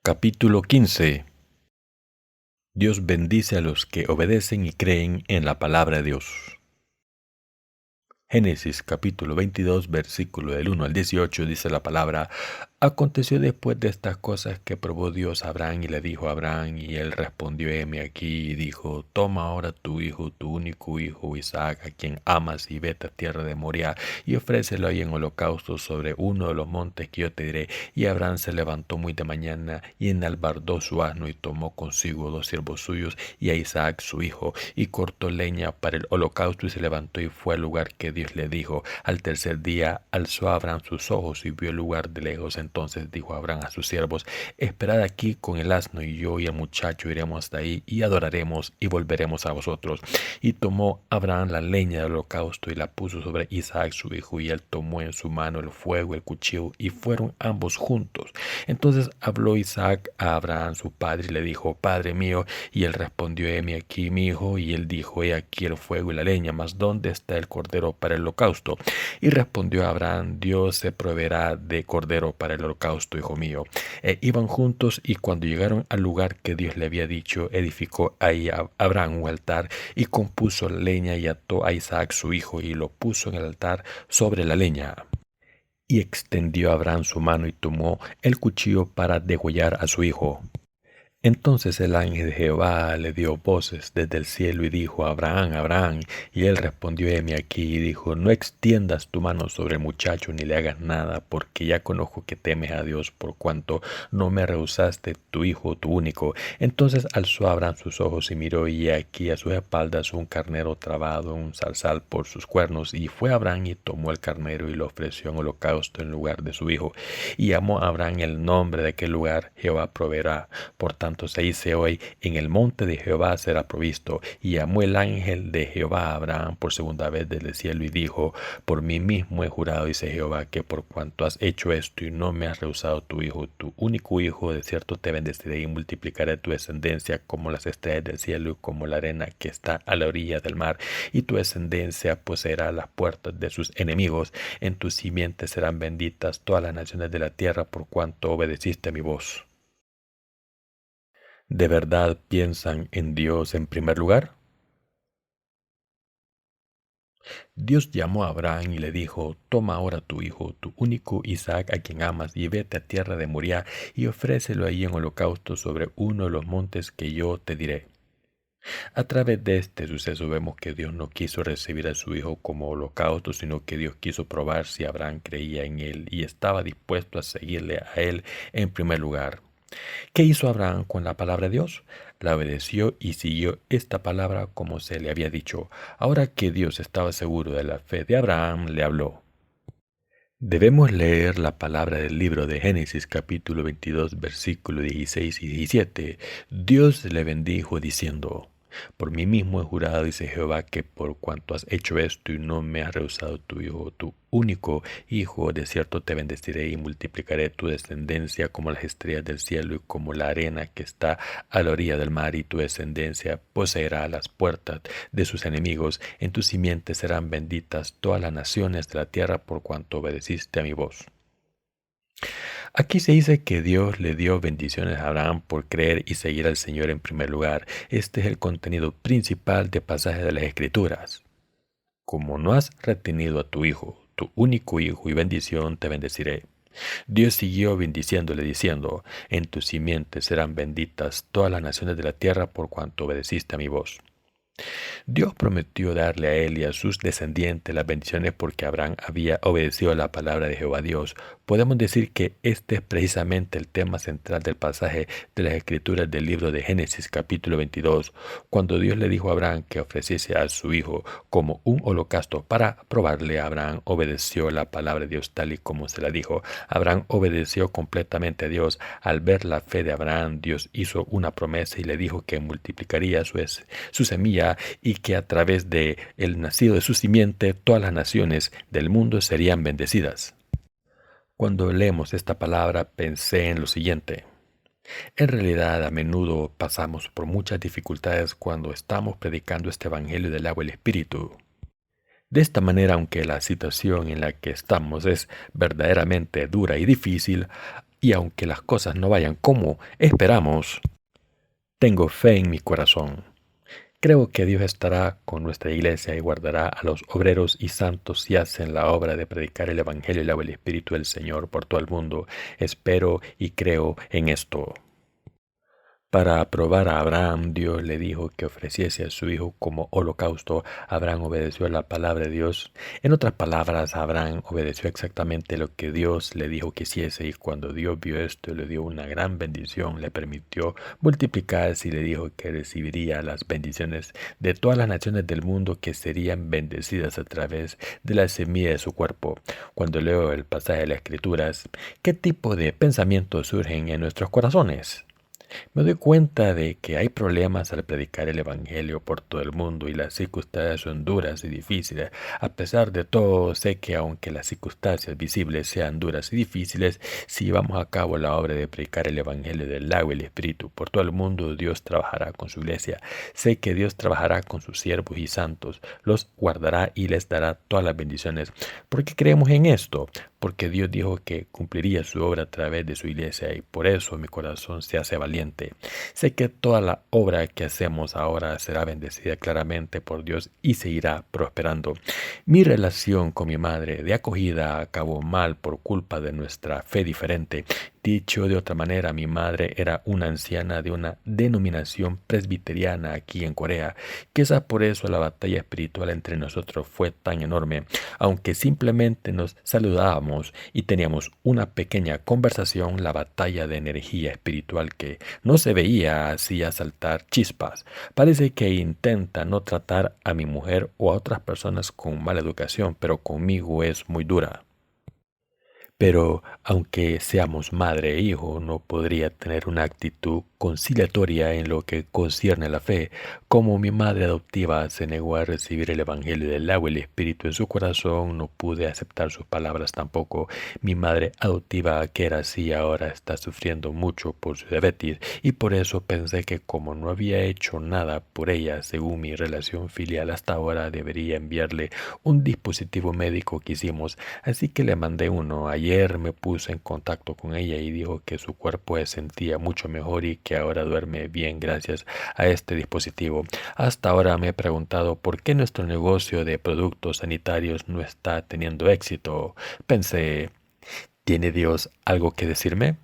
Capítulo 15. Dios bendice a los que obedecen y creen en la palabra de Dios. Génesis capítulo 22, versículo del 1 al 18 dice la palabra: Aconteció después de estas cosas que probó Dios a Abraham y le dijo a Abraham, y él respondió: heme aquí, y dijo: Toma ahora tu hijo, tu único hijo Isaac, a quien amas, y vete a tierra de Moriah, y ofrécelo ahí en holocausto sobre uno de los montes que yo te diré. Y Abraham se levantó muy de mañana, y enalbardó su asno, y tomó consigo 2 siervos suyos, y a Isaac su hijo, y cortó leña para el holocausto, y se levantó y fue al lugar que Dios le dijo. Al tercer día alzó Abraham sus ojos y vio el lugar de lejos. Entonces dijo Abraham a sus siervos: Esperad aquí con el asno, y yo y el muchacho iremos hasta ahí, y adoraremos, y volveremos a vosotros. Y tomó Abraham la leña del holocausto, y la puso sobre Isaac su hijo, y él tomó en su mano el fuego y el cuchillo, y fueron ambos juntos. Entonces habló Isaac a Abraham su padre, y le dijo: Padre mío. Y él respondió: heme aquí, mi hijo. Y él dijo: he aquí el fuego y la leña, mas ¿dónde está el cordero para el holocausto? Y respondió Abraham: Dios se proveerá de cordero para el holocausto, hijo mío. Iban juntos, y cuando llegaron al lugar que Dios le había dicho, edificó ahí a Abraham un altar, y compuso leña, y ató a Isaac su hijo, y lo puso en el altar sobre la leña. Y extendió Abraham su mano, y tomó el cuchillo para degollar a su hijo. Entonces el ángel de Jehová le dio voces desde el cielo y dijo: Abraham, Abraham. Y él respondió: heme aquí. Y dijo: no extiendas tu mano sobre el muchacho, ni le hagas nada, porque ya conozco que temes a Dios, por cuanto no me rehusaste tu hijo, tu único. Entonces alzó Abraham sus ojos y miró, y aquí a sus espaldas un carnero trabado en un zarzal por sus cuernos. Y fue Abraham y tomó el carnero y lo ofreció en holocausto en lugar de su hijo. Y llamó a Abraham el nombre de aquel lugar: Jehová proveerá. Por tanto se dice hoy: en el monte de Jehová será provisto. Y llamó el ángel de Jehová a Abraham por segunda vez desde el cielo, y dijo: por mí mismo he jurado, dice Jehová, que por cuanto has hecho esto y no me has rehusado tu hijo, tu único hijo, de cierto te bendeciré y multiplicaré tu descendencia como las estrellas del cielo y como la arena que está a la orilla del mar. Y tu descendencia poseerá las puertas de sus enemigos. En tu simiente serán benditas todas las naciones de la tierra, por cuanto obedeciste a mi voz. ¿De verdad piensan en Dios en primer lugar? Dios llamó a Abraham y le dijo: Toma ahora tu hijo, tu único Isaac, a quien amas, y vete a tierra de Moriah, y ofrécelo ahí en holocausto sobre uno de los montes que yo te diré. A través de este suceso vemos que Dios no quiso recibir a su hijo como holocausto, sino que Dios quiso probar si Abraham creía en él y estaba dispuesto a seguirle a él en primer lugar. ¿Qué hizo Abraham con la palabra de Dios? La obedeció y siguió esta palabra como se le había dicho. Ahora que Dios estaba seguro de la fe de Abraham, le habló. Debemos leer la palabra del libro de Génesis capítulo 22 versículos 16 y 17. Dios le bendijo diciendo: por mí mismo he jurado, dice Jehová, que por cuanto has hecho esto y no me has rehusado tu hijo, tu único hijo, de cierto te bendeciré y multiplicaré tu descendencia como las estrellas del cielo y como la arena que está a la orilla del mar, y tu descendencia poseerá las puertas de sus enemigos. En tu simiente serán benditas todas las naciones de la tierra, por cuanto obedeciste a mi voz. Aquí se dice que Dios le dio bendiciones a Abraham por creer y seguir al Señor en primer lugar. Este es el contenido principal de pasajes de las Escrituras. Como no has retenido a tu hijo, tu único hijo, y bendición te bendeciré. Dios siguió bendiciéndole diciendo: en tu simiente serán benditas todas las naciones de la tierra, por cuanto obedeciste a mi voz. Dios prometió darle a él y a sus descendientes las bendiciones porque Abraham había obedecido a la palabra de Jehová Dios. Podemos decir que este es precisamente el tema central del pasaje de las Escrituras del libro de Génesis capítulo 22, cuando Dios le dijo a Abraham que ofreciese a su hijo como un holocausto para probarle. Abraham obedeció la palabra de Dios tal y como se la dijo. Abraham obedeció completamente a Dios. Al ver la fe de Abraham, Dios hizo una promesa y le dijo que multiplicaría su semilla, y que a través de el nacido de su simiente todas las naciones del mundo serían bendecidas. Cuando leemos esta palabra pensé en lo siguiente. En realidad, a menudo pasamos por muchas dificultades cuando estamos predicando este evangelio del agua y el espíritu. De esta manera, aunque la situación en la que estamos es verdaderamente dura y difícil, Y aunque las cosas no vayan como esperamos, tengo fe en mi corazón. Creo que Dios estará con nuestra iglesia y guardará a los obreros y santos si hacen la obra de predicar el Evangelio y el Espíritu del Señor por todo el mundo. Espero y creo en esto. Para aprobar a Abraham, Dios le dijo que ofreciese a su hijo como holocausto. Abraham obedeció a la palabra de Dios. En otras palabras, Abraham obedeció exactamente lo que Dios le dijo que hiciese, y cuando Dios vio esto, le dio una gran bendición, le permitió multiplicarse y le dijo que recibiría las bendiciones de todas las naciones del mundo, que serían bendecidas a través de la semilla de su cuerpo. Cuando leo el pasaje de las Escrituras, ¿qué tipo de pensamientos surgen en nuestros corazones? Me doy cuenta de que hay problemas al predicar el Evangelio por todo el mundo y las circunstancias son duras y difíciles. A pesar de todo, sé que aunque las circunstancias visibles sean duras y difíciles, si llevamos a cabo la obra de predicar el Evangelio del agua y el Espíritu por todo el mundo, Dios trabajará con su iglesia. Sé que Dios trabajará con sus siervos y santos, los guardará y les dará todas las bendiciones. ¿Por qué creemos en esto? Porque Dios dijo que cumpliría su obra a través de su iglesia, y por eso mi corazón se hace valiente. Sé que toda la obra que hacemos ahora será bendecida claramente por Dios y seguirá prosperando. Mi relación con mi madre de acogida acabó mal por culpa de nuestra fe diferente. Dicho de otra manera, mi madre era una anciana de una denominación presbiteriana aquí en Corea. Quizás por eso la batalla espiritual entre nosotros fue tan enorme. Aunque simplemente nos saludábamos y teníamos una pequeña conversación, la batalla de energía espiritual que no se veía hacía saltar chispas. Parece que intenta no tratar a mi mujer o a otras personas con mala educación, pero conmigo es muy dura. Pero aunque seamos madre e hijo, no podría tener una actitud conciliatoria en lo que concierne a la fe. Como mi madre adoptiva se negó a recibir el Evangelio del agua y el Espíritu en su corazón, no pude aceptar sus palabras tampoco. Mi madre adoptiva, que era así, ahora está sufriendo mucho por su diabetes, y por eso pensé que como no había hecho nada por ella según mi relación filial hasta ahora, debería enviarle un dispositivo médico que hicimos. Así que le mandé uno. Ayer me puse en contacto con ella y dijo que su cuerpo se sentía mucho mejor y que ahora duerme bien gracias a este dispositivo. Hasta ahora me he preguntado por qué nuestro negocio de productos sanitarios no está teniendo éxito. Pensé, ¿tiene Dios algo que decirme?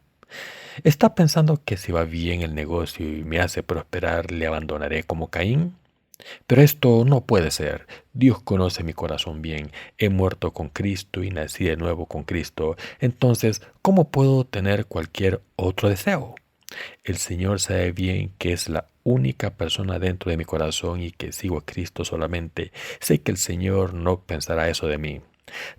¿Está pensando que si va bien el negocio y me hace prosperar, le abandonaré como Caín? Pero esto no puede ser. Dios conoce mi corazón bien. He muerto con Cristo y nací de nuevo con Cristo. Entonces, ¿cómo puedo tener cualquier otro deseo? El Señor sabe bien que es la única persona dentro de mi corazón y que sigo a Cristo solamente. Sé que el Señor no pensará eso de mí.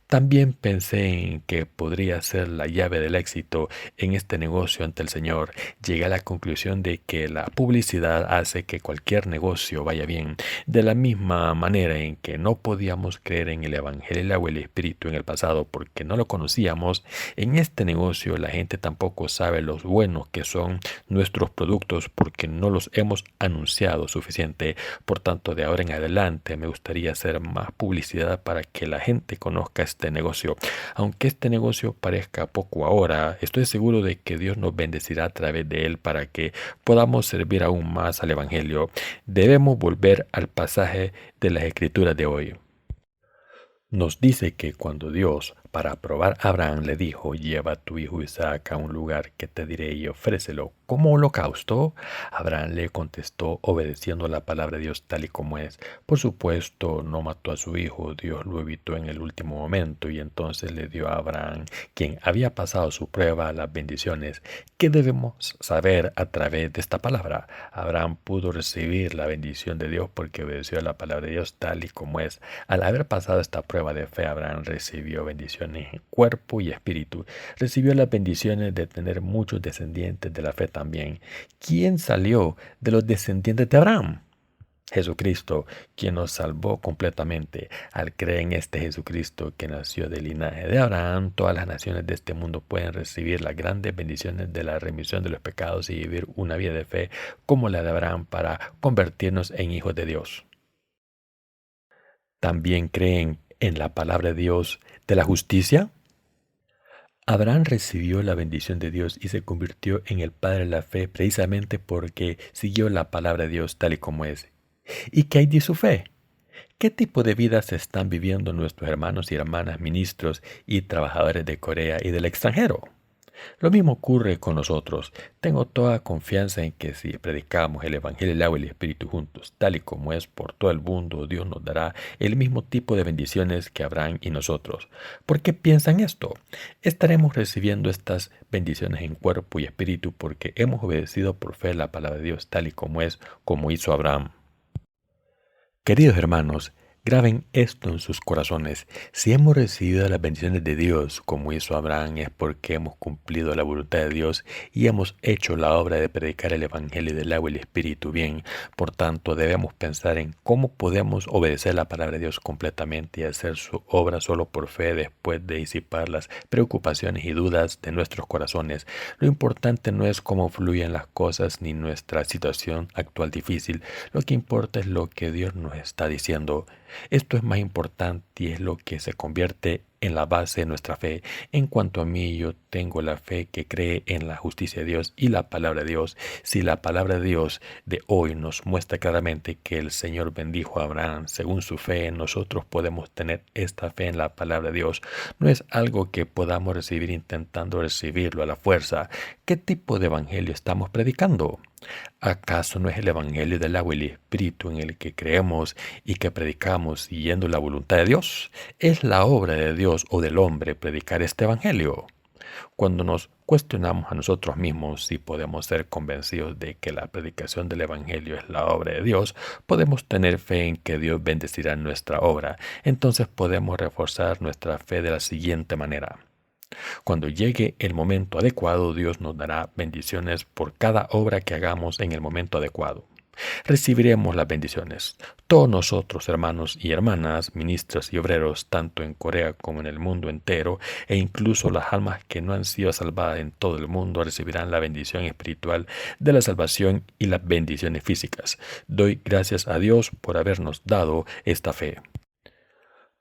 También pensé en que podría ser la llave del éxito en este negocio ante el Señor. Llegué a la conclusión de que la publicidad hace que cualquier negocio vaya bien. De la misma manera en que no podíamos creer en el Evangelio o el Espíritu en el pasado porque no lo conocíamos, en este negocio la gente tampoco sabe los buenos que son nuestros productos porque no los hemos anunciado suficiente. Por tanto, de ahora en adelante me gustaría hacer más publicidad para que la gente conozca este negocio. Aunque este negocio parezca poco ahora, estoy seguro de que Dios nos bendecirá a través de él para que podamos servir aún más al Evangelio. Debemos volver al pasaje de las Escrituras de hoy. Nos dice que cuando Dios, para probar a Abraham, le dijo, lleva a tu hijo Isaac a un lugar que te diré y ofrécelo como holocausto, Abraham le contestó obedeciendo la palabra de Dios tal y como es. Por supuesto, no mató a su hijo, Dios lo evitó en el último momento y entonces le dio a Abraham, quien había pasado su prueba, las bendiciones. ¿Qué debemos saber a través de esta palabra? Abraham pudo recibir la bendición de Dios porque obedeció a la palabra de Dios tal y como es. Al haber pasado esta prueba de fe, Abraham recibió bendiciones en cuerpo y espíritu. Recibió las bendiciones de tener muchos descendientes de la fe también. ¿Quién salió de los descendientes de Abraham? Jesucristo, quien nos salvó completamente. Al creer en este Jesucristo que nació del linaje de Abraham, todas las naciones de este mundo pueden recibir las grandes bendiciones de la remisión de los pecados y vivir una vida de fe como la de Abraham para convertirnos en hijos de Dios. ¿También creen en la palabra de Dios de la justicia? Abraham recibió la bendición de Dios y se convirtió en el padre de la fe precisamente porque siguió la palabra de Dios tal y como es. ¿Y qué hay de su fe? ¿Qué tipo de vida se están viviendo nuestros hermanos y hermanas ministros y trabajadores de Corea y del extranjero? Lo mismo ocurre con nosotros. Tengo toda confianza en que si predicamos el Evangelio del agua y el Espíritu juntos, tal y como es por todo el mundo, Dios nos dará el mismo tipo de bendiciones que Abraham y nosotros. ¿Por qué piensan esto? Estaremos recibiendo estas bendiciones en cuerpo y espíritu porque hemos obedecido por fe la palabra de Dios tal y como es, como hizo Abraham. Queridos hermanos, graben esto en sus corazones. Si hemos recibido las bendiciones de Dios, como hizo Abraham, es porque hemos cumplido la voluntad de Dios y hemos hecho la obra de predicar el Evangelio del agua y el Espíritu bien. Por tanto, debemos pensar en cómo podemos obedecer la palabra de Dios completamente y hacer su obra solo por fe después de disipar las preocupaciones y dudas de nuestros corazones. Lo importante no es cómo fluyen las cosas ni nuestra situación actual difícil. Lo que importa es lo que Dios nos está diciendo. Esto es más importante y es lo que se convierte en la base de nuestra fe. En cuanto a mí, yo tengo la fe que cree en la justicia de Dios y la palabra de Dios. Si la palabra de Dios de hoy nos muestra claramente que el Señor bendijo a Abraham según su fe, nosotros podemos tener esta fe en la palabra de Dios. No es algo que podamos recibir intentando recibirlo a la fuerza. ¿Qué tipo de evangelio estamos predicando? ¿Acaso no es el Evangelio del agua y el Espíritu en el que creemos y que predicamos siguiendo la voluntad de Dios? ¿Es la obra de Dios o del hombre predicar este Evangelio? Cuando nos cuestionamos a nosotros mismos si podemos ser convencidos de que la predicación del Evangelio es la obra de Dios, podemos tener fe en que Dios bendecirá nuestra obra. Entonces podemos reforzar nuestra fe de la siguiente manera. Cuando llegue el momento adecuado, Dios nos dará bendiciones por cada obra que hagamos en el momento adecuado. Recibiremos las bendiciones. Todos nosotros, hermanos y hermanas, ministros y obreros, tanto en Corea como en el mundo entero, e incluso las almas que no han sido salvadas en todo el mundo, recibirán la bendición espiritual de la salvación y las bendiciones físicas. Doy gracias a Dios por habernos dado esta fe.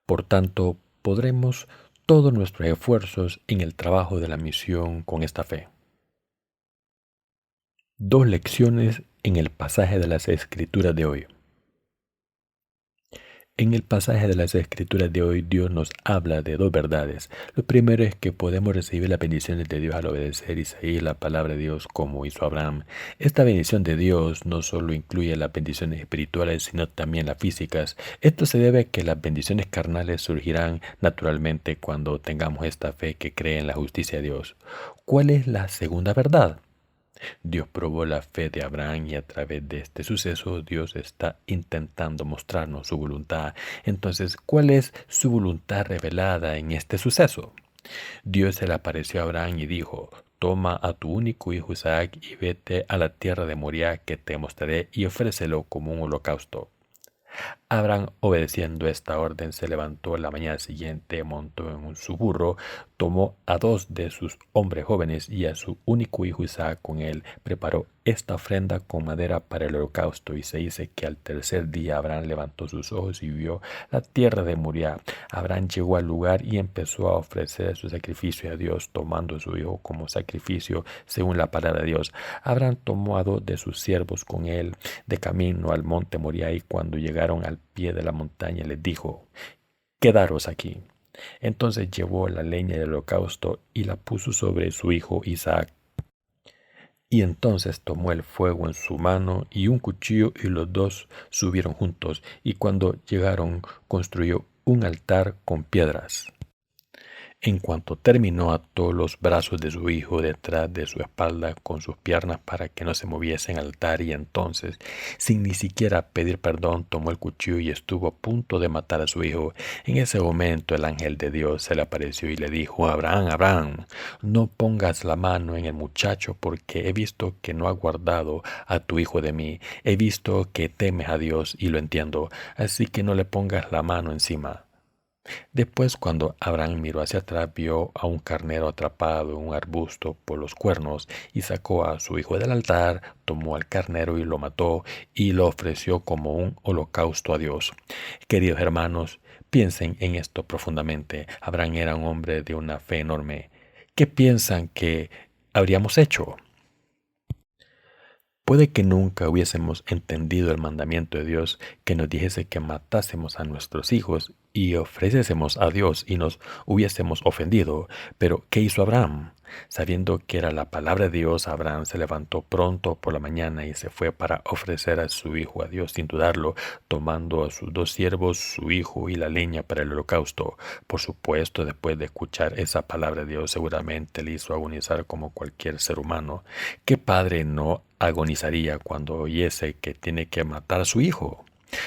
Por tanto, podremos todos nuestros esfuerzos en el trabajo de la misión con esta fe. Dos lecciones en el pasaje de las Escrituras de hoy. En el pasaje de las Escrituras de hoy, Dios nos habla de dos verdades. Lo primero es que podemos recibir las bendiciones de Dios al obedecer y seguir la palabra de Dios como hizo Abraham. Esta bendición de Dios no solo incluye las bendiciones espirituales, sino también las físicas. Esto se debe a que las bendiciones carnales surgirán naturalmente cuando tengamos esta fe que cree en la justicia de Dios. ¿Cuál es la segunda verdad? Dios probó la fe de Abraham y a través de este suceso Dios está intentando mostrarnos su voluntad. Entonces, ¿cuál es su voluntad revelada en este suceso? Dios se le apareció a Abraham y dijo: toma a tu único hijo Isaac y vete a la tierra de Moriah que te mostraré y ofrécelo como un holocausto. Abraham, obedeciendo esta orden, se levantó la mañana siguiente, montó en su burro, tomó a dos de sus hombres jóvenes y a su único hijo Isaac con él, preparó esta ofrenda con madera para el holocausto, y se dice que al tercer día Abraham levantó sus ojos y vio la tierra de Moriah. Abraham llegó al lugar y empezó a ofrecer su sacrificio a Dios, tomando a su hijo como sacrificio según la palabra de Dios. Abraham tomó a dos de sus siervos con él de camino al monte Moriah, y cuando llegaron al pie de la montaña les dijo: quedaros aquí. Entonces llevó la leña del holocausto y la puso sobre su hijo Isaac. Y entonces tomó el fuego en su mano y un cuchillo, y los dos subieron juntos, y cuando llegaron construyó un altar con piedras. En cuanto terminó, ató los brazos de su hijo detrás de su espalda con sus piernas para que no se moviesen al altar, y entonces, sin ni siquiera pedir perdón, tomó el cuchillo y estuvo a punto de matar a su hijo. En ese momento el ángel de Dios se le apareció y le dijo: Abraham, Abraham, no pongas la mano en el muchacho, porque he visto que no has guardado a tu hijo de mí. He visto que temes a Dios y lo entiendo, así que no le pongas la mano encima. Después, cuando Abraham miró hacia atrás, vio a un carnero atrapado en un arbusto por los cuernos, y sacó a su hijo del altar, tomó al carnero y lo mató, y lo ofreció como un holocausto a Dios. Queridos hermanos, piensen en esto profundamente. Abraham era un hombre de una fe enorme. ¿Qué piensan que habríamos hecho? Puede que nunca hubiésemos entendido el mandamiento de Dios que nos dijese que matásemos a nuestros hijos y ofreciésemos a Dios y nos hubiésemos ofendido. Pero, ¿qué hizo Abraham? Sabiendo que era la palabra de Dios, Abraham se levantó pronto por la mañana y se fue para ofrecer a su hijo a Dios sin dudarlo, tomando a sus 2 siervos, su hijo y la leña para el holocausto. Por supuesto, después de escuchar esa palabra de Dios, seguramente le hizo agonizar como cualquier ser humano. ¿Qué padre no agonizaría cuando oyese que tiene que matar a su hijo?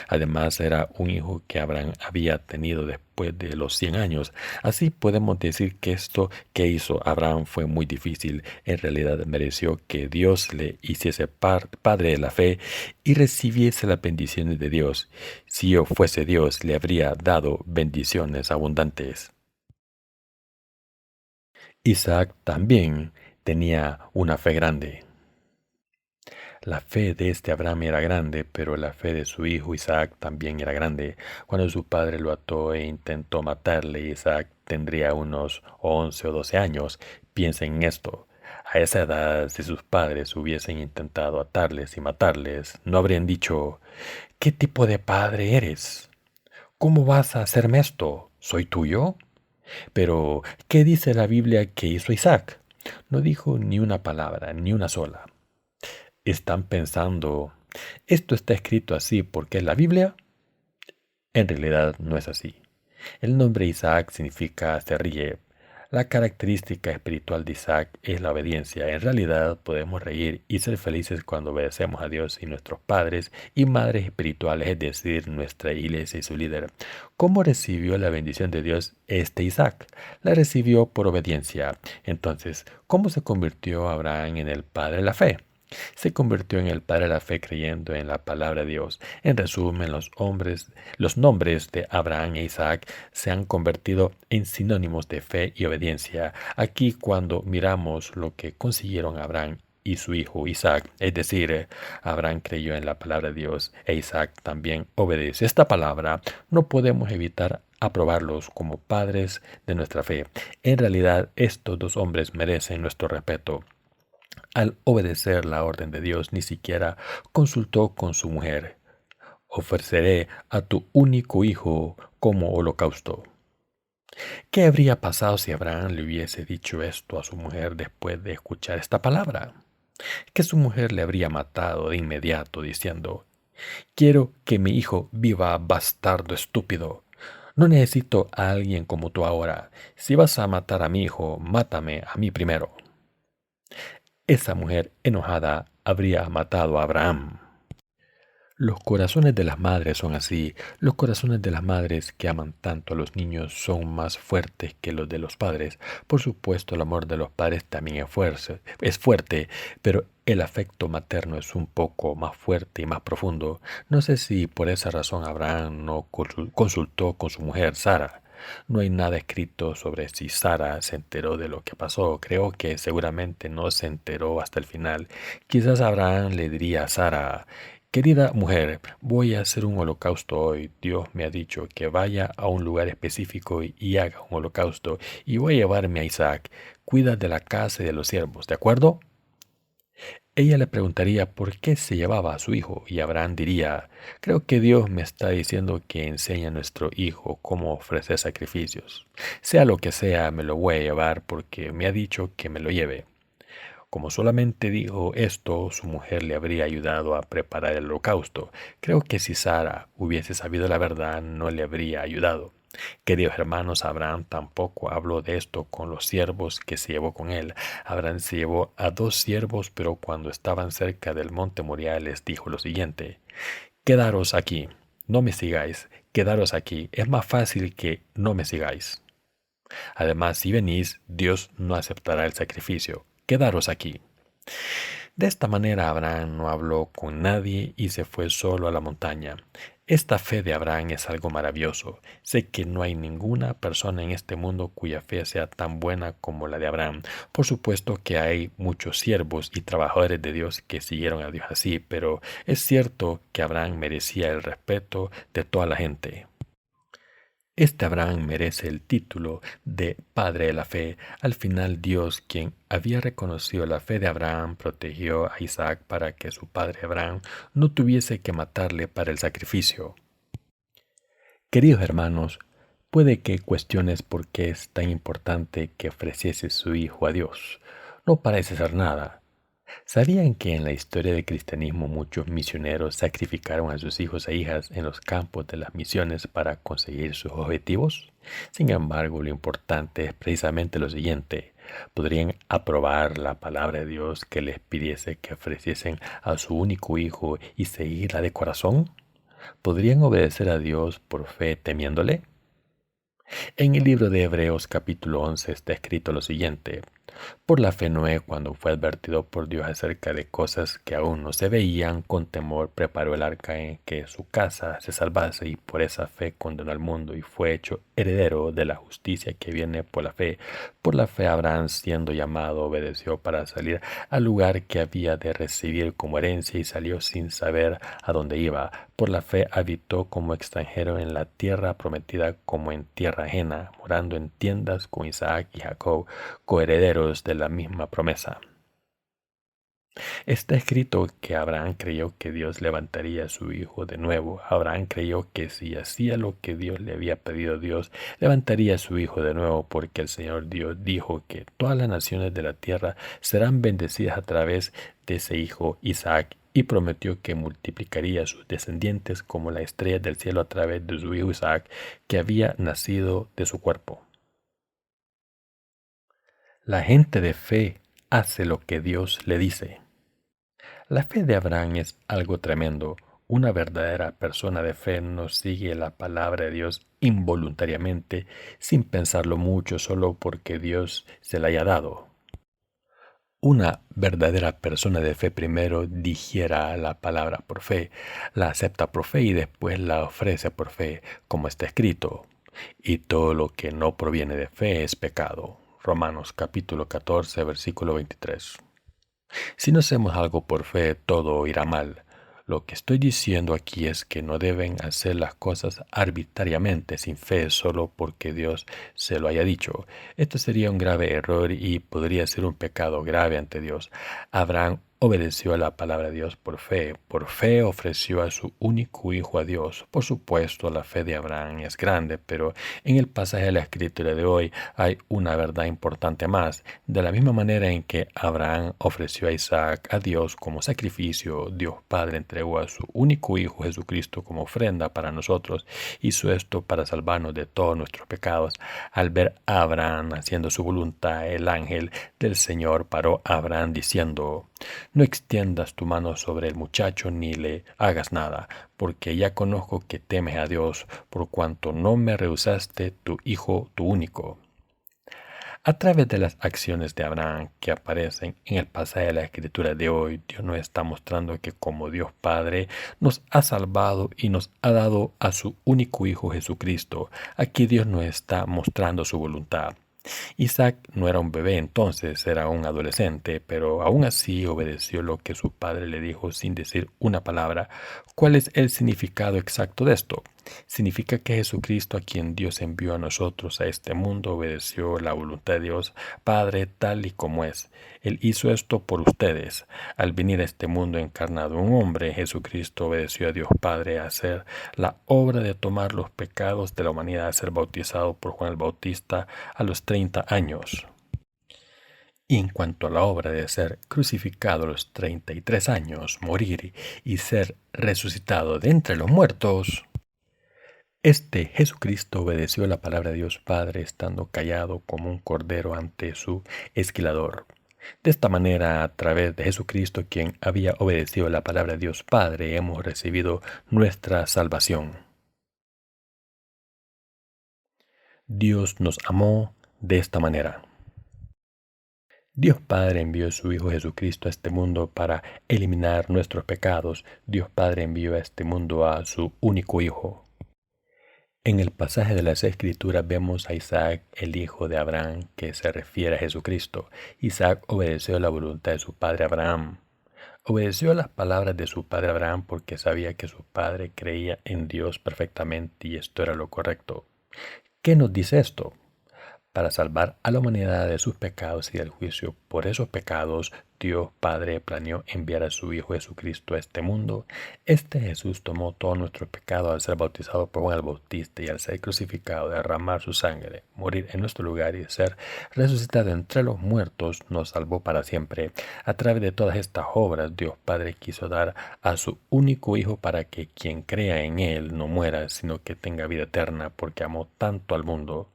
Además, era un hijo que Abraham había tenido después de los 100 años. Así podemos decir que esto que hizo Abraham fue muy difícil. En realidad mereció que Dios le hiciese padre de la fe y recibiese las bendiciones de Dios. Si yo fuese Dios, le habría dado bendiciones abundantes. Isaac también tenía una fe grande. La fe de este Abraham era grande, pero la fe de su hijo Isaac también era grande. Cuando su padre lo ató e intentó matarle, Isaac tendría unos 11 o 12 años. Piensen en esto. A esa edad, si sus padres hubiesen intentado atarles y matarles, no habrían dicho, ¿qué tipo de padre eres? ¿Cómo vas a hacerme esto? ¿Soy tuyo? Pero, ¿qué dice la Biblia que hizo Isaac? No dijo ni una palabra, ni una sola. ¿Están pensando, esto está escrito así porque es la Biblia? En realidad no es así. El nombre Isaac significa se ríe. La característica espiritual de Isaac es la obediencia. En realidad podemos reír y ser felices cuando obedecemos a Dios y nuestros padres y madres espirituales, es decir, nuestra iglesia y su líder. ¿Cómo recibió la bendición de Dios este Isaac? La recibió por obediencia. Entonces, ¿cómo se convirtió Abraham en el padre de la fe? Se convirtió en el padre de la fe creyendo en la palabra de Dios. En resumen, los nombres de Abraham e Isaac se han convertido en sinónimos de fe y obediencia. Aquí cuando miramos lo que consiguieron Abraham y su hijo Isaac, es decir, Abraham creyó en la palabra de Dios e Isaac también obedeció esta palabra, no podemos evitar aprobarlos como padres de nuestra fe. En realidad, estos 2 hombres merecen nuestro respeto. Al obedecer la orden de Dios, ni siquiera consultó con su mujer. Ofreceré a tu único hijo como holocausto. ¿Qué habría pasado si Abraham le hubiese dicho esto a su mujer después de escuchar esta palabra? Que su mujer le habría matado de inmediato diciendo, quiero que mi hijo viva, bastardo estúpido. No necesito a alguien como tú ahora. Si vas a matar a mi hijo, mátame a mí primero. Esa mujer enojada habría matado a Abraham. Los corazones de las madres son así. Los corazones de las madres que aman tanto a los niños son más fuertes que los de los padres. Por supuesto, el amor de los padres también es fuerte, pero el afecto materno es un poco más fuerte y más profundo. No sé si por esa razón Abraham no consultó con su mujer Sara. No hay nada escrito sobre si Sara se enteró de lo que pasó. Creo que seguramente no se enteró hasta el final. Quizás Abraham le diría a Sara, querida mujer, voy a hacer un holocausto hoy. Dios me ha dicho que vaya a un lugar específico y haga un holocausto, y voy a llevarme a Isaac. Cuida de la casa y de los siervos, ¿de acuerdo? Ella le preguntaría por qué se llevaba a su hijo, y Abraham diría, creo que Dios me está diciendo que enseñe a nuestro hijo cómo ofrecer sacrificios. Sea lo que sea, me lo voy a llevar porque me ha dicho que me lo lleve. Como solamente dijo esto, su mujer le habría ayudado a preparar el holocausto. Creo que si Sara hubiese sabido la verdad, no le habría ayudado. Queridos hermanos, Abraham tampoco habló de esto con los siervos que se llevó con él. Abraham se llevó a 2 siervos, pero cuando estaban cerca del monte Moriah les dijo lo siguiente, quedaros aquí, no me sigáis, quedaros aquí, es más fácil que no me sigáis. Además, si venís, Dios no aceptará el sacrificio, quedaros aquí. De esta manera Abraham no habló con nadie y se fue solo a la montaña. Esta fe de Abraham es algo maravilloso. Sé que no hay ninguna persona en este mundo cuya fe sea tan buena como la de Abraham. Por supuesto que hay muchos siervos y trabajadores de Dios que siguieron a Dios así, pero es cierto que Abraham merecía el respeto de toda la gente. Este Abraham merece el título de Padre de la Fe. Al final Dios, quien había reconocido la fe de Abraham, protegió a Isaac para que su padre Abraham no tuviese que matarle para el sacrificio. Queridos hermanos, puede que cuestiones por qué es tan importante que ofreciese su hijo a Dios. No parece ser nada. ¿Sabían que en la historia del cristianismo muchos misioneros sacrificaron a sus hijos e hijas en los campos de las misiones para conseguir sus objetivos? Sin embargo, lo importante es precisamente lo siguiente. ¿Podrían aprobar la palabra de Dios que les pidiese que ofreciesen a su único hijo y seguirla de corazón? ¿Podrían obedecer a Dios por fe temiéndole? En el libro de Hebreos capítulo 11 está escrito lo siguiente. Por la fe Noé, cuando fue advertido por Dios acerca de cosas que aún no se veían, con temor preparó el arca en que su casa se salvase, y por esa fe condenó al mundo y fue hecho heredero de la justicia que viene por la fe. Por la fe Abraham, siendo llamado, obedeció para salir al lugar que había de recibir como herencia y salió sin saber a dónde iba. Por la fe habitó como extranjero en la tierra prometida como en tierra ajena, morando en tiendas con Isaac y Jacob, coherederos de la misma promesa. Está escrito que Abraham creyó que Dios levantaría a su hijo de nuevo. Abraham creyó que si hacía lo que Dios le había pedido, Dios levantaría a su hijo de nuevo, porque el Señor Dios dijo que todas las naciones de la tierra serán bendecidas a través de ese hijo Isaac, y prometió que multiplicaría a sus descendientes como la estrella del cielo a través de su hijo Isaac, que había nacido de su cuerpo. La gente de fe hace lo que Dios le dice. La fe de Abraham es algo tremendo. Una verdadera persona de fe no sigue la palabra de Dios involuntariamente, sin pensarlo mucho, solo porque Dios se la haya dado. Una verdadera persona de fe primero digiera la palabra por fe, la acepta por fe y después la ofrece por fe, como está escrito. Y todo lo que no proviene de fe es pecado. Romanos capítulo 14, versículo 23. Si no hacemos algo por fe, todo irá mal. Lo que estoy diciendo aquí es que no deben hacer las cosas arbitrariamente, sin fe, solo porque Dios se lo haya dicho. Esto sería un grave error y podría ser un pecado grave ante Dios. Abraham obedeció a la palabra de Dios por fe. Por fe ofreció a su único hijo a Dios. Por supuesto, la fe de Abraham es grande, pero en el pasaje de la escritura de hoy hay una verdad importante más. De la misma manera en que Abraham ofreció a Isaac a Dios como sacrificio, Dios Padre entregó a su único hijo Jesucristo como ofrenda para nosotros. Hizo esto para salvarnos de todos nuestros pecados. Al ver a Abraham haciendo su voluntad, el ángel del Señor paró a Abraham diciendo: no extiendas tu mano sobre el muchacho ni le hagas nada, porque ya conozco que temes a Dios, por cuanto no me rehusaste tu hijo, tu único. A través de las acciones de Abraham que aparecen en el pasaje de la Escritura de hoy, Dios nos está mostrando que como Dios Padre nos ha salvado y nos ha dado a su único Hijo Jesucristo. Aquí Dios nos está mostrando su voluntad. Isaac no era un bebé entonces, era un adolescente, pero aún así obedeció lo que su padre le dijo sin decir una palabra. ¿Cuál es el significado exacto de esto? Significa que Jesucristo, a quien Dios envió a nosotros a este mundo, obedeció la voluntad de Dios Padre tal y como es. Él hizo esto por ustedes. Al venir a este mundo encarnado un hombre, Jesucristo obedeció a Dios Padre a hacer la obra de tomar los pecados de la humanidad, a ser bautizado por Juan el Bautista a los 30 años. Y en cuanto a la obra de ser crucificado a los 33 años, morir y ser resucitado de entre los muertos, este Jesucristo obedeció la palabra de Dios Padre estando callado como un cordero ante su esquilador. De esta manera, a través de Jesucristo, quien había obedecido la palabra de Dios Padre, hemos recibido nuestra salvación. Dios nos amó de esta manera. Dios Padre envió a su Hijo Jesucristo a este mundo para eliminar nuestros pecados. Dios Padre envió a este mundo a su único Hijo. En el pasaje de las Escrituras vemos a Isaac, el hijo de Abraham, que se refiere a Jesucristo. Isaac obedeció la voluntad de su padre Abraham. Obedeció las palabras de su padre Abraham porque sabía que su padre creía en Dios perfectamente y esto era lo correcto. ¿Qué nos dice esto? Para salvar a la humanidad de sus pecados y del juicio por esos pecados, Dios Padre planeó enviar a su Hijo Jesucristo a este mundo. Este Jesús tomó todos nuestros pecados al ser bautizado por Juan el Bautista y al ser crucificado, derramar su sangre, morir en nuestro lugar y ser resucitado entre los muertos, nos salvó para siempre. A través de todas estas obras, Dios Padre quiso dar a su único Hijo para que quien crea en Él no muera, sino que tenga vida eterna, porque amó tanto al mundo.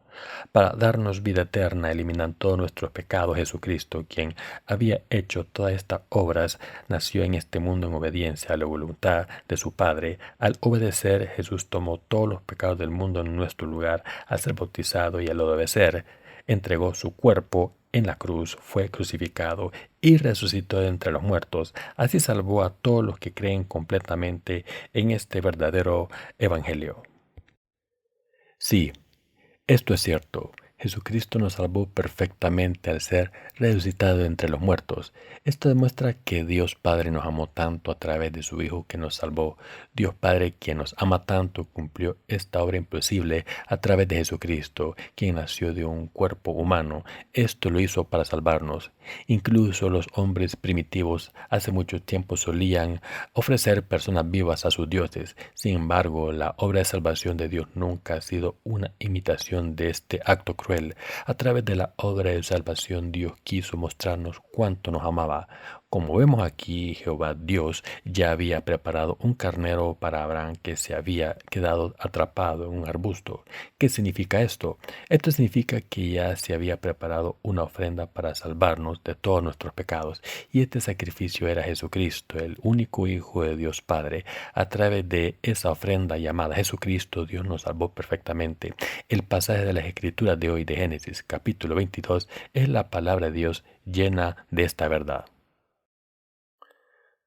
Para darnos vida eterna, eliminando todos nuestros pecados, Jesucristo, quien había hecho todas estas obras, nació en este mundo en obediencia a la voluntad de su Padre. Al obedecer, Jesús tomó todos los pecados del mundo en nuestro lugar al ser bautizado, y al obedecer, entregó su cuerpo en la cruz, fue crucificado y resucitó de entre los muertos. Así salvó a todos los que creen completamente en este verdadero evangelio. Sí, esto es cierto. Jesucristo nos salvó perfectamente al ser resucitado entre los muertos. Esto demuestra que Dios Padre nos amó tanto a través de su Hijo que nos salvó. Dios Padre, quien nos ama tanto, cumplió esta obra imposible a través de Jesucristo, quien nació de un cuerpo humano. Esto lo hizo para salvarnos. Incluso los hombres primitivos hace mucho tiempo solían ofrecer personas vivas a sus dioses. Sin embargo, la obra de salvación de Dios nunca ha sido una imitación de este acto cruel. A través de la obra de salvación, Dios quiso mostrarnos cuánto nos amaba. Como vemos aquí, Jehová Dios ya había preparado un carnero para Abraham que se había quedado atrapado en un arbusto. ¿Qué significa esto? Esto significa que ya se había preparado una ofrenda para salvarnos de todos nuestros pecados. Y este sacrificio era Jesucristo, el único Hijo de Dios Padre. A través de esa ofrenda llamada Jesucristo, Dios nos salvó perfectamente. El pasaje de las Escrituras de hoy de Génesis, capítulo 22, es la palabra de Dios llena de esta verdad.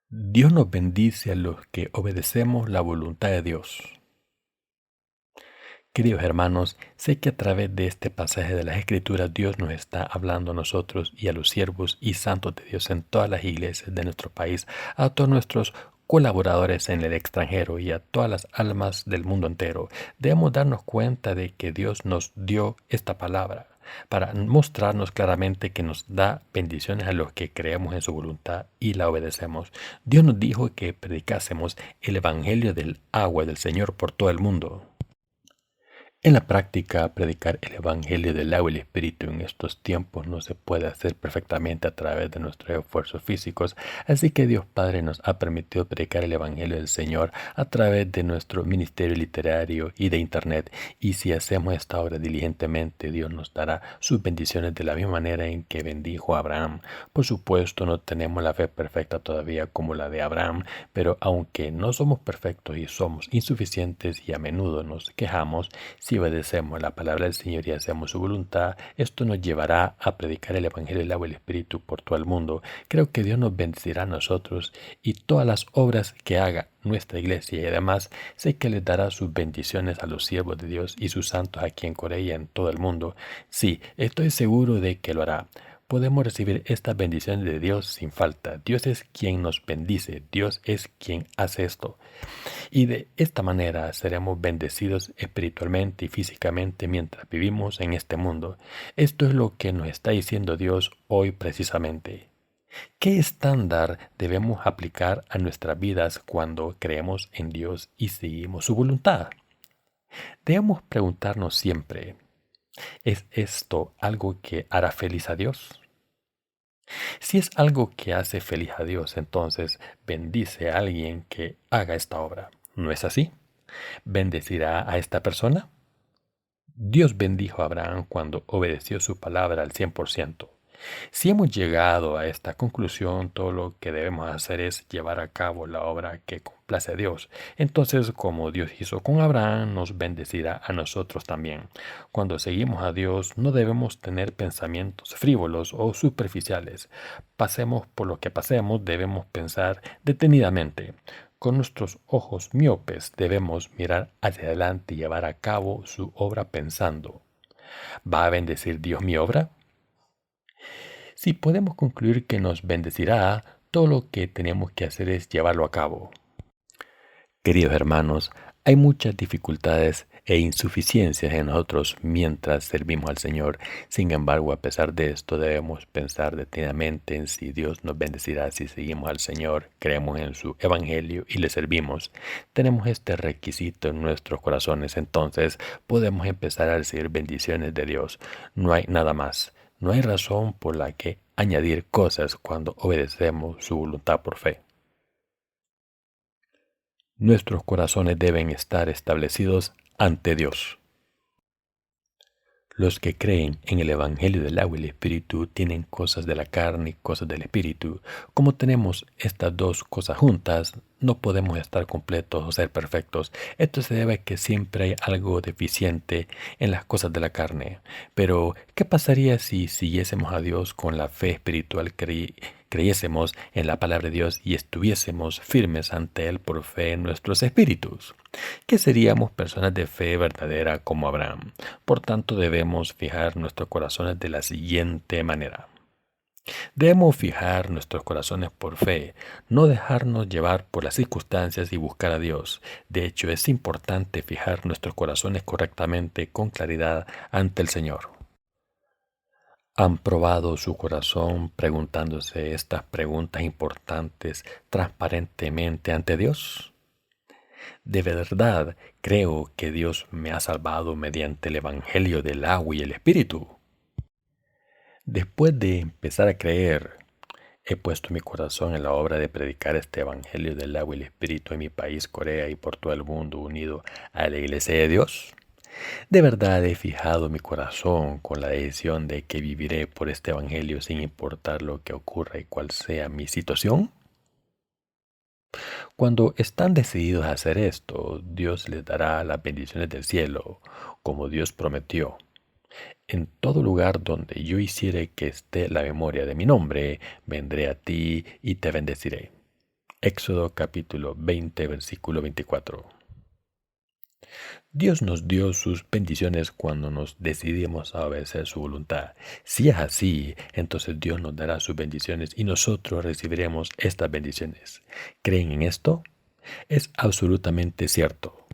Dios nos bendice a los que obedecemos la voluntad de Dios. Queridos hermanos, sé que a través de este pasaje de las Escrituras Dios nos está hablando a nosotros y a los siervos y santos de Dios en todas las iglesias de nuestro país, a todos nuestros colaboradores en el extranjero y a todas las almas del mundo entero. Debemos darnos cuenta de que Dios nos dio esta palabra para mostrarnos claramente que nos da bendiciones a los que creemos en su voluntad y la obedecemos. Dios nos dijo que predicásemos el evangelio del agua del Señor por todo el mundo. En la práctica, predicar el Evangelio del agua y el Espíritu en estos tiempos no se puede hacer perfectamente a través de nuestros esfuerzos físicos, así que Dios Padre nos ha permitido predicar el Evangelio del Señor a través de nuestro ministerio literario y de Internet, y si hacemos esta obra diligentemente, Dios nos dará sus bendiciones de la misma manera en que bendijo a Abraham. Por supuesto, no tenemos la fe perfecta todavía como la de Abraham, pero aunque no somos perfectos y somos insuficientes y a menudo nos quejamos, si obedecemos la palabra del Señor y hacemos su voluntad, esto nos llevará a predicar el Evangelio del agua y el Espíritu por todo el mundo. Creo que Dios nos bendecirá a nosotros y todas las obras que haga nuestra iglesia, y además sé que les dará sus bendiciones a los siervos de Dios y sus santos aquí en Corea y en todo el mundo. Sí, estoy seguro de que lo hará. Podemos recibir estas bendiciones de Dios sin falta. Dios es quien nos bendice, Dios es quien hace esto. Y de esta manera seremos bendecidos espiritualmente y físicamente mientras vivimos en este mundo. Esto es lo que nos está diciendo Dios hoy precisamente. ¿Qué estándar debemos aplicar a nuestras vidas cuando creemos en Dios y seguimos su voluntad? Debemos preguntarnos siempre, ¿es esto algo que hará feliz a Dios? Si es algo que hace feliz a Dios, entonces bendice a alguien que haga esta obra. ¿No es así? ¿Bendecirá a esta persona? Dios bendijo a Abraham cuando obedeció su palabra al 100%. Si hemos llegado a esta conclusión, todo lo que debemos hacer es llevar a cabo la obra que complace a Dios. Entonces, como Dios hizo con Abraham, nos bendecirá a nosotros también. Cuando seguimos a Dios, no debemos tener pensamientos frívolos o superficiales. Pasemos por lo que pasemos, debemos pensar detenidamente. Con nuestros ojos miopes debemos mirar hacia adelante y llevar a cabo su obra pensando: ¿va a bendecir Dios mi obra? Si podemos concluir que nos bendecirá, todo lo que tenemos que hacer es llevarlo a cabo. Queridos hermanos, hay muchas dificultades e insuficiencias en nosotros mientras servimos al Señor. Sin embargo, a pesar de esto, debemos pensar detenidamente en si Dios nos bendecirá si seguimos al Señor, creemos en su Evangelio y le servimos. Tenemos este requisito en nuestros corazones, entonces podemos empezar a recibir bendiciones de Dios. No hay nada más. No hay razón por la que añadir cosas cuando obedecemos su voluntad por fe. Nuestros corazones deben estar establecidos ante Dios. Los que creen en el Evangelio del agua y el Espíritu tienen cosas de la carne y cosas del Espíritu. Como tenemos estas dos cosas juntas, no podemos estar completos o ser perfectos. Esto se debe a que siempre hay algo deficiente en las cosas de la carne. Pero, ¿qué pasaría si siguiésemos a Dios con la fe espiritual, creyésemos en la palabra de Dios y estuviésemos firmes ante Él por fe en nuestros espíritus? Que seríamos personas de fe verdadera como Abraham. Por tanto, debemos fijar nuestros corazones de la siguiente manera. Debemos fijar nuestros corazones por fe, no dejarnos llevar por las circunstancias y buscar a Dios. De hecho, es importante fijar nuestros corazones correctamente, con claridad, ante el Señor. ¿Han probado su corazón preguntándose estas preguntas importantes transparentemente ante Dios? ¿De verdad creo que Dios me ha salvado mediante el Evangelio del agua y el Espíritu? Después de empezar a creer, he puesto mi corazón en la obra de predicar este Evangelio del agua y el Espíritu en mi país, Corea, y por todo el mundo unido a la Iglesia de Dios. ¿De verdad he fijado mi corazón con la decisión de que viviré por este Evangelio sin importar lo que ocurra y cuál sea mi situación? Cuando están decididos a hacer esto, Dios les dará las bendiciones del cielo, como Dios prometió. En todo lugar donde yo hiciere que esté la memoria de mi nombre, vendré a ti y te bendeciré. Éxodo capítulo 20, versículo 24. Dios nos dio sus bendiciones cuando nos decidimos a obedecer su voluntad. Si es así, entonces Dios nos dará sus bendiciones y nosotros recibiremos estas bendiciones. ¿Creen en esto? Es absolutamente cierto.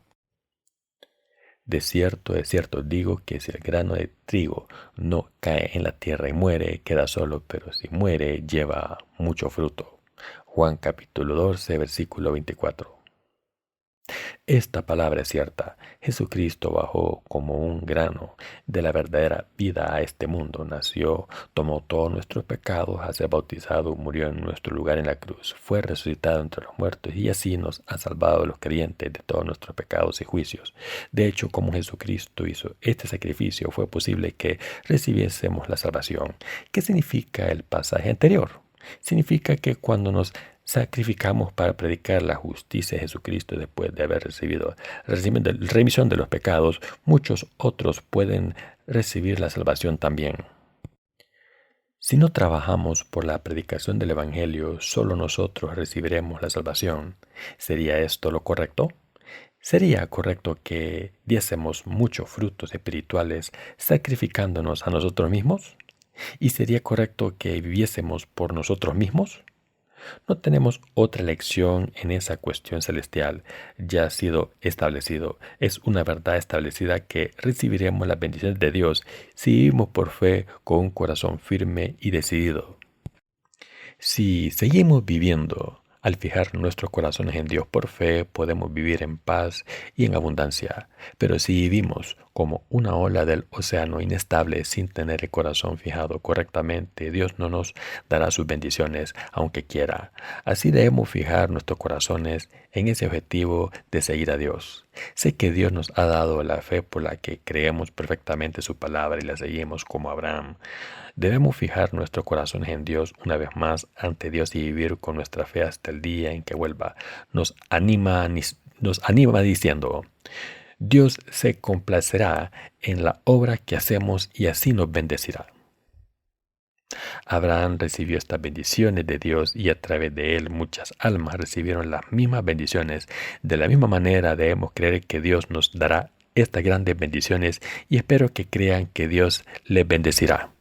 De cierto, digo que si el grano de trigo no cae en la tierra y muere, queda solo, pero si muere, lleva mucho fruto. Juan capítulo 12, versículo 24. Esta palabra es cierta. Jesucristo bajó como un grano de la verdadera vida a este mundo. Nació, tomó todos nuestros pecados, al ser bautizado, murió en nuestro lugar en la cruz. Fue resucitado entre los muertos y así nos ha salvado a los creyentes de todos nuestros pecados y juicios. De hecho, como Jesucristo hizo este sacrificio, fue posible que recibiésemos la salvación. ¿Qué significa el pasaje anterior? Significa que cuando nos sacrificamos para predicar la justicia de Jesucristo después de haber recibido la remisión de los pecados, muchos otros pueden recibir la salvación también. Si no trabajamos por la predicación del Evangelio, solo nosotros recibiremos la salvación. ¿Sería esto lo correcto? ¿Sería correcto que diésemos muchos frutos espirituales sacrificándonos a nosotros mismos? ¿Y sería correcto que viviésemos por nosotros mismos? No tenemos otra elección en esa cuestión celestial. Ya ha sido establecido. Es una verdad establecida que recibiremos las bendiciones de Dios si vivimos por fe con un corazón firme y decidido. Si seguimos viviendo al fijar nuestros corazones en Dios por fe, podemos vivir en paz y en abundancia. Pero si vivimos como una ola del océano inestable sin tener el corazón fijado correctamente, Dios no nos dará sus bendiciones aunque quiera. Así debemos fijar nuestros corazones en ese objetivo de seguir a Dios. Sé que Dios nos ha dado la fe por la que creemos perfectamente su palabra y la seguimos como Abraham. Debemos fijar nuestros corazones en Dios una vez más ante Dios y vivir con nuestra fe hasta el día en que vuelva. Nos anima diciendo: Dios se complacerá en la obra que hacemos y así nos bendecirá. Abraham recibió estas bendiciones de Dios y a través de él muchas almas recibieron las mismas bendiciones. De la misma manera debemos creer que Dios nos dará estas grandes bendiciones y espero que crean que Dios les bendecirá.